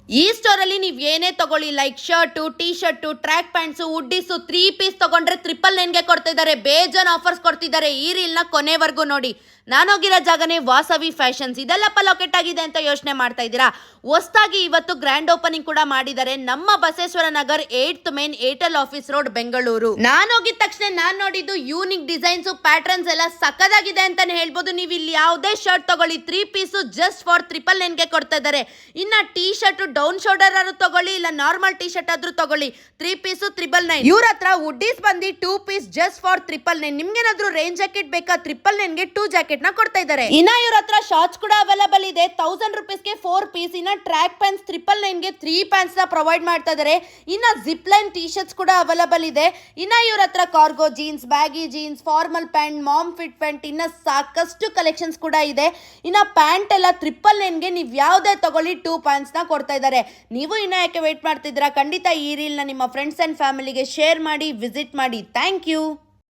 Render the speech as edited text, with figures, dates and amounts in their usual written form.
ಈ ಸ್ಟೋರ್ ಅಲ್ಲಿ ನೀವು ಏನೇ ತಗೊಳ್ಳಿ like shirt, T shirt, track pants, hoodies 3 piece ತಗೊಂಡ್ರೆ 999ಗೆ ಕೊಡ್ತಾ ಇದ್ದಾರೆ. ಬೇಜಾನ್ ಆಫರ್ಸ್ ಕೊಡ್ತಿದ್ದಾರೆ. ಈ ರೀಲ್ನ ಕೊನೆವರೆಗೂ ನೋಡಿ. ನಾನು ಹೋಗಿರೋ ಜಾಗನೇ ವಾಸವಿ ಫ್ಯಾಷನ್ಸ್. ಇದೆಲ್ಲಪ್ಪ ಲೊಕೇಟ್ ಆಗಿದೆ ಅಂತ ಯೋಚನೆ ಮಾಡ್ತಾ ಇದ್ದೀರಾ? ಹೊಸದಾಗಿ ಇವತ್ತು ಗ್ರ್ಯಾಂಡ್ ಓಪನಿಂಗ್ ಕೂಡ ಮಾಡಿದ್ದಾರೆ. ನಮ್ಮ Basaveshwara Nagar 8th main Airtel office road, Bengaluru. ನಾನು ಹೋಗಿದ ತಕ್ಷಣ ನಾನು ನೋಡಿದ್ದು ಯೂನಿಕ್ ಡಿಸೈನ್ಸ್, ಪ್ಯಾಟರ್ನ್ಸ್ ಎಲ್ಲ ಸಕ್ಕದಾಗಿದೆ ಅಂತಾನೆ ಹೇಳ್ಬೋದು. ನೀವು ಇಲ್ಲಿ ಯಾವುದೇ ಶರ್ಟ್ ತಗೊಳ್ಳಿ 3 ಪೀಸು ಜಸ್ಟ್ ಫಾರ್ 999ಗೆ ಕೊಡ್ತಾ ಇದ್ದಾರೆ. ಇನ್ನ ಟಿ ಶರ್ಟ್ ಡೌನ್ ಶೋಲ್ಡರ್ ಆದ್ರೂ ತಗೊಳ್ಳಿ, ಇಲ್ಲ ನಾರ್ಮಲ್ ಟಿ ಶರ್ಟ್ ಆದ್ರೂ ತಗೊಳ್ಳಿ 3 ಪೀಸು 999. ಇವ್ರ ಹತ್ರ ವುಡ್ಡೀಸ್ ಬಂದು 2 ಪೀಸ್ ಜಸ್ಟ್ ಫಾರ್ 999. ನಿಮ್ಗೇನಾದ್ರೂ ರೇಂಜ್ ಜಾಕೆಟ್ ಬೇಕಾ 999ಗೆ 2 ಜಾಕೆಟ್ ನ ಕೊಡ್ತಾ ಇದ್ದಾರೆ. ಇನ್ನ ಇವ್ರ ಹತ್ರ ಶಾರ್ಟ್ಸ್ ಕೂಡ ಅವೈಲೇಬಲ್ ಇದೆ. 1000 rupeesಗೆ 4 ಪೀಸ್. ಇನ್ನ ಟ್ರ್ಯಾಕ್ ಪ್ಯಾಂಟ್ಸ್ 999ಗೆ 3 ಪ್ಯಾಂಟ್ಸ್ ನ ಪ್ರೊವೈಡ್ ಮಾಡ್ತಾ ಇದ್ದಾರೆ. ಇನ್ನ ಜಿಪ್ ಲೈನ್ ಟಿ ಶರ್ಟ್ಸ್ ಕೂಡ ಅವೈಲೇಬಲ್ ಇದೆ. ಇನ್ನ ಇವ್ರ ಹತ್ರ cargo jeans, baggy jeans, formal pant, mom fit pant, ಇನ್ನ ಸಾಕಷ್ಟು ಕಲೆಕ್ಷನ್ಸ್ ಕೂಡ ಇದೆ. ಇನ್ನ ಪ್ಯಾಂಟ್ ಎಲ್ಲ 999ಗೆ ನೀವು ಯಾವುದೇ ತಗೊಳ್ಳಿ 2 ಪ್ಯಾಂಟ್ಸ್ ನ ಕೊಡ್ತಾ ಇದ್ದಾರೆ. ನೀವು ಇನ್ನ ಯಾಕೆ ವೇಟ್ ಮಾಡ್ತಿದ್ದೀರಾ? ಖಂಡಿತ ಈ ರೀಲ್ನ ನಿಮ್ಮ ಫ್ರೆಂಡ್ಸ್ ಅಂಡ್ ಫ್ಯಾಮಿಲಿಗೆ ಶೇರ್ ಮಾಡಿ, ವಿಸಿಟ್ ಮಾಡಿ. Thank you.